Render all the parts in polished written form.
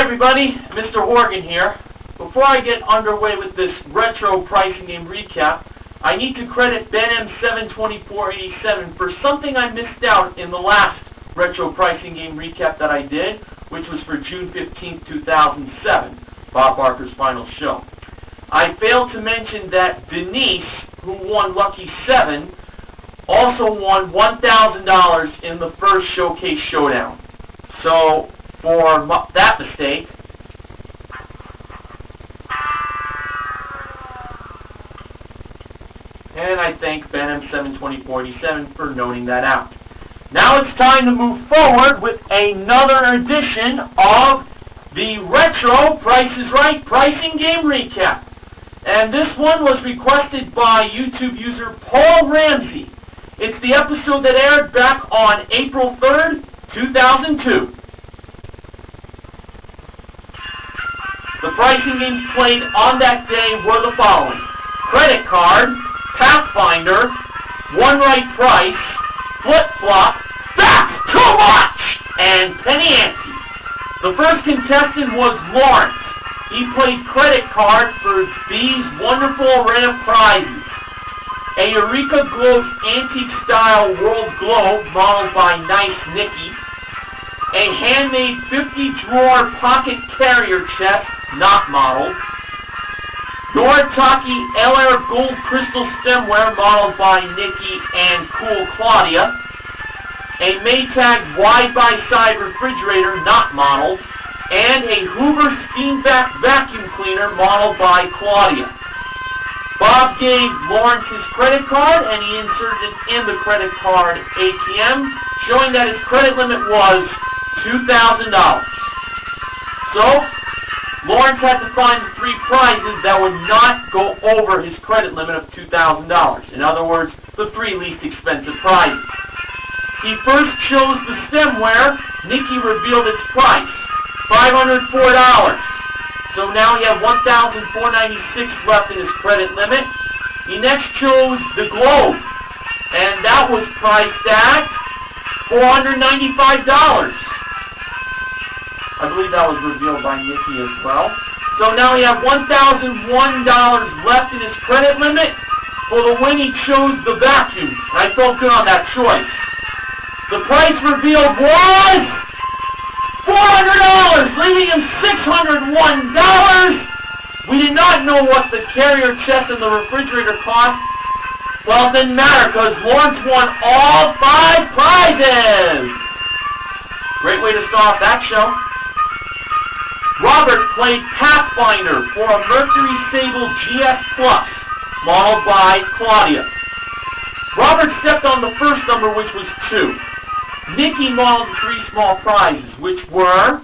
everybody, Mr. Horgan here. Before I get underway with this retro pricing game recap, I need to credit BenM72487 for something I missed out in the last retro pricing game recap that I did, which was for June 15th, 2007, Bob Barker's final show. I failed to mention that Denise, who won Lucky 7, also won $1,000 in the first Showcase Showdown. So, for that mistake, and I thank BenM72487 for noting that out. Now it's time to move forward with another edition of the Retro Price is Right Pricing Game Recap. And this one was requested by YouTube user Paul Ramsay. It's the episode that aired back on April 3rd, 2002. The pricing games played on that day were the following: Credit Card, Pathfinder, One Right Price, Flip Flop, That's Too Much, and Penny Ante. The first contestant was Lawrence. He played Credit Card for these wonderful array of prizes: a Eureka Globes antique-style world globe modeled by Nice Nikki, a handmade 50-drawer pocket carrier chest not modeled, Noritake El Aire gold crystal stemware modeled by Nikki and Cool Claudia, a Maytag Wide By Side refrigerator not modeled, and a Hoover SteamVac vacuum cleaner modeled by Claudia. Bob gave Lawrence his credit card, and he inserted it in the credit card ATM, showing that his credit limit was $2,000. So, Lawrence had to find the three prizes that would not go over his credit limit of $2,000. In other words, the three least expensive prizes. He first chose the stemware. Nikki revealed its price, $504. So now he had $1,496 left in his credit limit. He next chose the globe, and that was priced at $495. I believe that was revealed by Nikki as well. So now he had $1,001 left in his credit limit. For the win, he chose the vacuum. I felt good on that choice. The price revealed was $400, leaving him $601. We did not know what the carrier chest and the refrigerator cost. Well, it didn't matter, because Lawrence won all 5 prizes. Great way to start off that show. Robert played Pathfinder for a Mercury Sable GS Plus, modeled by Claudia. Robert stepped on the first number, which was 2. Nikki modeled 3 small prizes, which were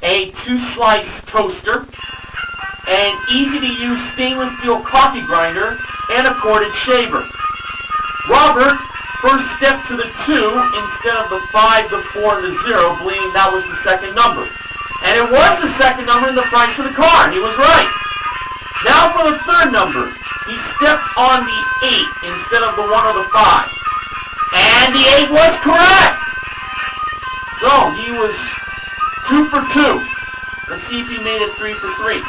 a 2-slice toaster, an easy-to-use stainless steel coffee grinder, and a corded shaver. Robert first stepped to the 2 instead of the 5, the 4, and the 0, believing that was the second number. And it was the second number in the price of the card. He was right. Now for the third number. He stepped on the 8 instead of the 1 or the 5. And the 8 was correct. So he was 2 for 2. Let's see if he made it 3 for 3.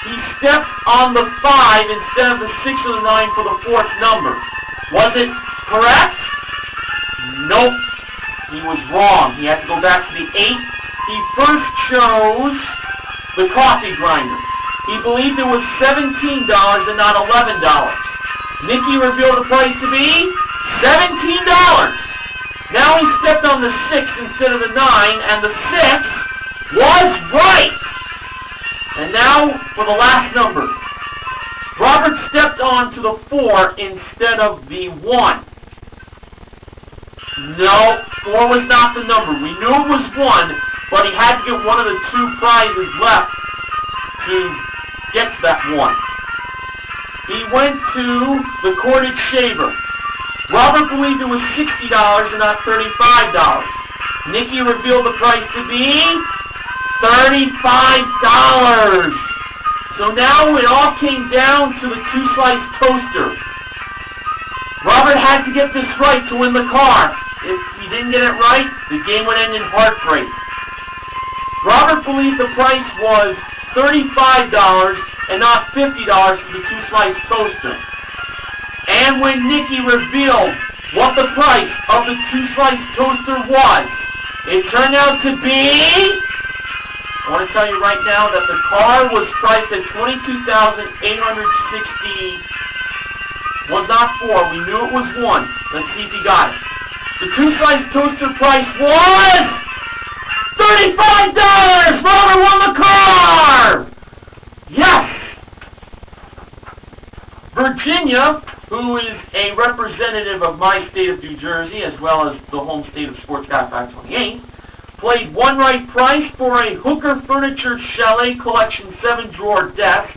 He stepped on the 5 instead of the 6 or the 9 for the fourth number. Was it correct? Nope. He was wrong. He had to go back to the 8. He first chose the coffee grinder. He believed it was $17 and not $11. Nikki revealed the price to be $17. Now he stepped on the 6 instead of the 9, and the 6 was right. And now for the last number. Robert stepped on to the 4 instead of the 1. No, 4 was not the number. We knew it was 1, but he had to get one of the 2 prizes left to get to that 1. He went to the corded shaver. Robert believed it was $60 and not $35. Nikki revealed the price to be $35. So now it all came down to the 2-slice toaster. Robert had to get this right to win the car. If he didn't get it right, the game would end in heartbreak. Robert believed the price was $35 and not $50 for the two-slice toaster. And when Nikki revealed what the price of the two-slice toaster was, it turned out to be... I want to tell you right now that the car was priced at $22,860. Was not 4. We knew it was 1. Let's see if you got it. The two-slice toaster price was $35! Robert won the car! Yes! Virginia, who is a representative of my state of New Jersey, as well as the home state of Sports Guy 528, played one right price for a Hooker Furniture Chalet Collection 7-drawer desk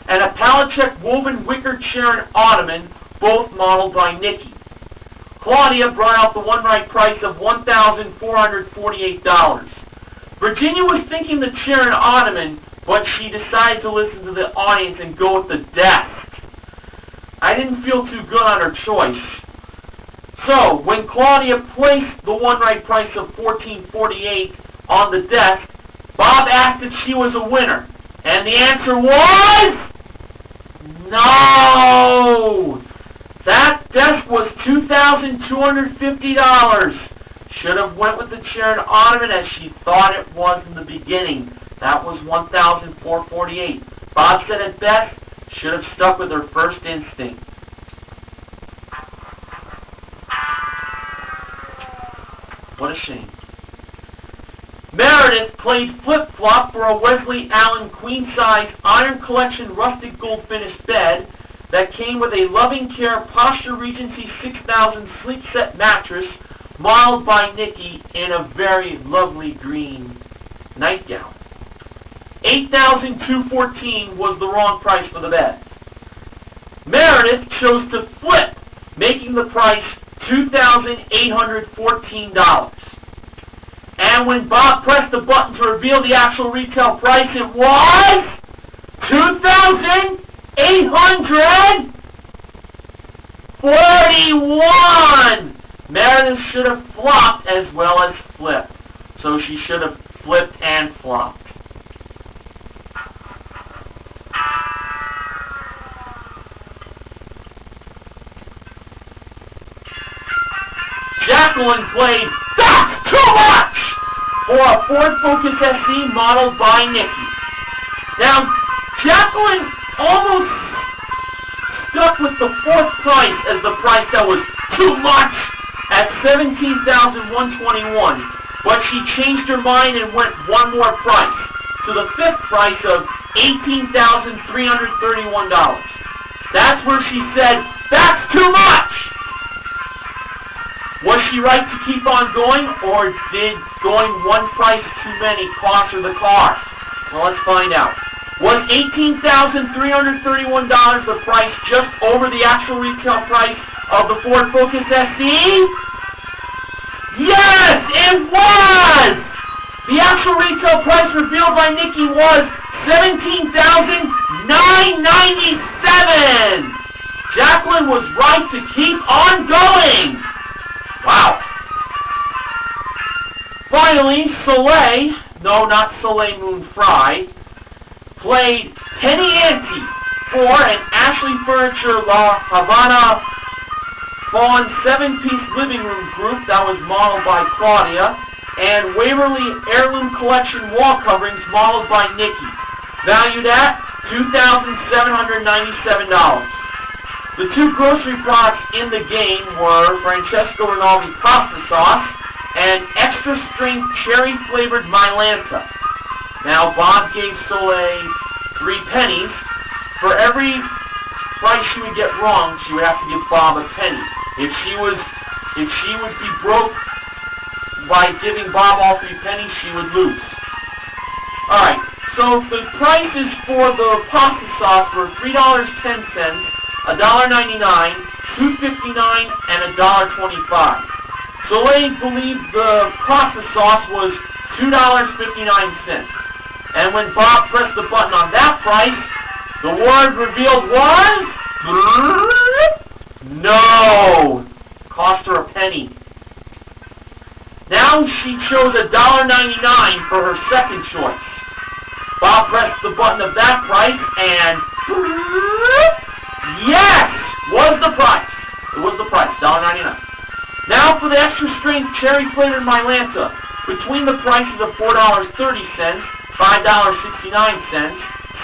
and a Palecek woven wicker chair and ottoman, both modeled by Nikki. Claudia brought out the one right price of $1,448. Virginia was thinking the chair and ottoman, but she decided to listen to the audience and go with the desk. I didn't feel too good on her choice. So, when Claudia placed the one right price of $1,448 on the desk, Bob asked if she was a winner. And the answer was... no! That desk was $2,250. Should have went with the chair and ottoman as she thought it was in the beginning. That was $1,448. Bob said it best, should have stuck with her first instinct. What a shame. Meredith played flip-flop for a Wesley Allen queen-size Iron Collection rustic gold finished bed that came with a Loving Care Posture Regency 6000 sleep set mattress modeled by Nikki in a very lovely green nightgown. $8,214 was the wrong price for the bed. Meredith chose to flip, making the price $2,814. And when Bob pressed the button to reveal the actual retail price, it was $2,841. Meredith should have flopped as well as flipped. So she should have flipped and flopped. Jacqueline played That's Too Much for a Ford Focus SE modeled by Nikki. Now, Jacqueline almost stuck with the fourth price as the price that was too much at $17,121, but she changed her mind and went one more price to the fifth price of $18,331. That's where she said, That's too much! Was she right to keep on going, or did going one price too many cost her the car? Well, let's find out. Was $18,331 the price just over the actual retail price of the Ford Focus SE? Yes, it was! The actual retail price revealed by Nikki was $17,997! Jacqueline was right to keep on going! Wow. Finally, Soleil, no, not Soleil Moon Frye, played Penny Ante for an Ashley Furniture La Havana Fawn 7-piece living room group that was modeled by Claudia, and Waverly Heirloom Collection wall coverings modeled by Nikki, valued at $2,797. The two grocery products in the game were Francesco Rinaldi pasta sauce and extra strength cherry-flavored Mylanta. Now, Bob gave Soleil 3 pennies. For every price she would get wrong, she would have to give Bob a penny. If she would be broke by giving Bob all 3 pennies, she would lose. Alright, so the prices for the pasta sauce were $3.10, $1.99, $2.59, and $1.25. Soleil believed the pasta sauce was $2.59. And when Bob pressed the button on that price, the word revealed was... no! Cost her a penny. Now Now she chose $1.99 for her second choice. Bob pressed the button of that price, and yes, was the price. It was the price, $1.99. Now for the extra strength cherry flavored Mylanta. Between the prices of $4.30, $5.69,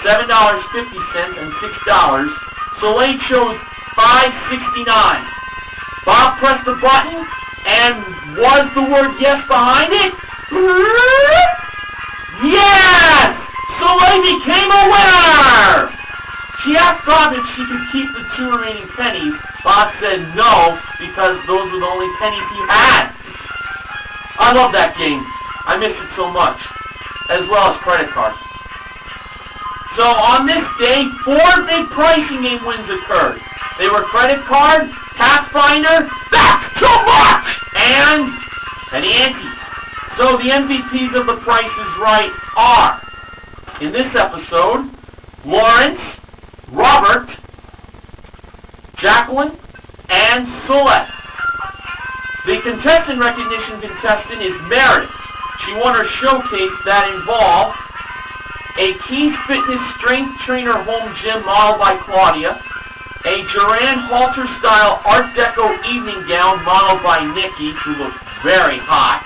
$7.50, and $6, Soleil chose $5.69. Bob pressed the button, and was the word yes behind it? Yes! Soleil became a winner! She asked Bob if she could keep the 2 remaining pennies. Bob said no, because those were the only pennies he had. I love that game. I miss it so much, as well as credit cards. So on this day, 4 big pricing game wins occurred. They were credit card, Pathfinder, that's too much, and penny ante. So the MVPs of The Price is Right are, in this episode, Lawrence, Robert, Jacqueline, and Soleil. The contestant recognition contestant is Meredith. She won her showcase that involved a Keys Fitness Strength Trainer Home Gym modeled by Claudia, a Duran Halter-style Art Deco evening gown modeled by Nikki, who looks very hot,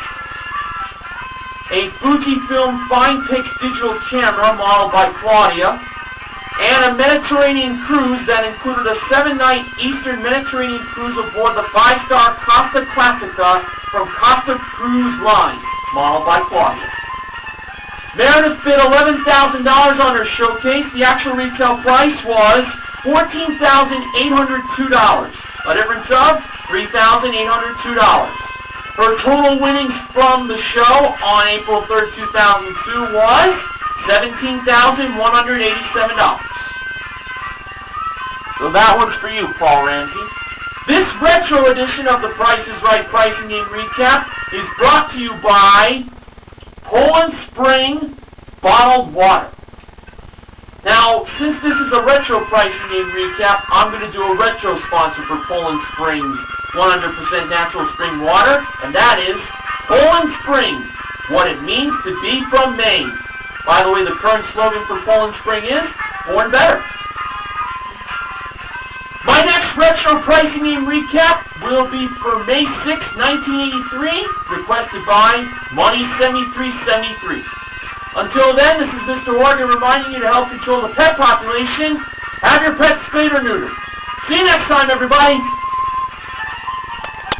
a Fujifilm Fine Pitch digital camera modeled by Claudia, and a Mediterranean cruise that included a 7-night Eastern Mediterranean cruise aboard the 5-star Costa Classica from Costa Cruise Line, modeled by Claudia. Meredith bid $11,000 on her showcase. The actual retail price was $14,802, a difference of $3,802. Her total winnings from the show on April 3rd, 2002 was $17,187. So that one's for you, Paul Ramsay. This retro edition of the Price is Right Pricing Game Recap is brought to you by Poland Spring Bottled Water. Now, since this is a retro pricing game recap, I'm going to do a retro sponsor for Poland Spring's 100% natural spring water, and that is Poland Spring, what it means to be from Maine. By the way, the current slogan for Poland Spring is, born better. My next retro pricing game recap will be for May 6, 1983, requested by Money7373. Until then, this is Mr. Organ reminding you to help control the pet population. Have your pets spayed or neutered. See you next time, everybody.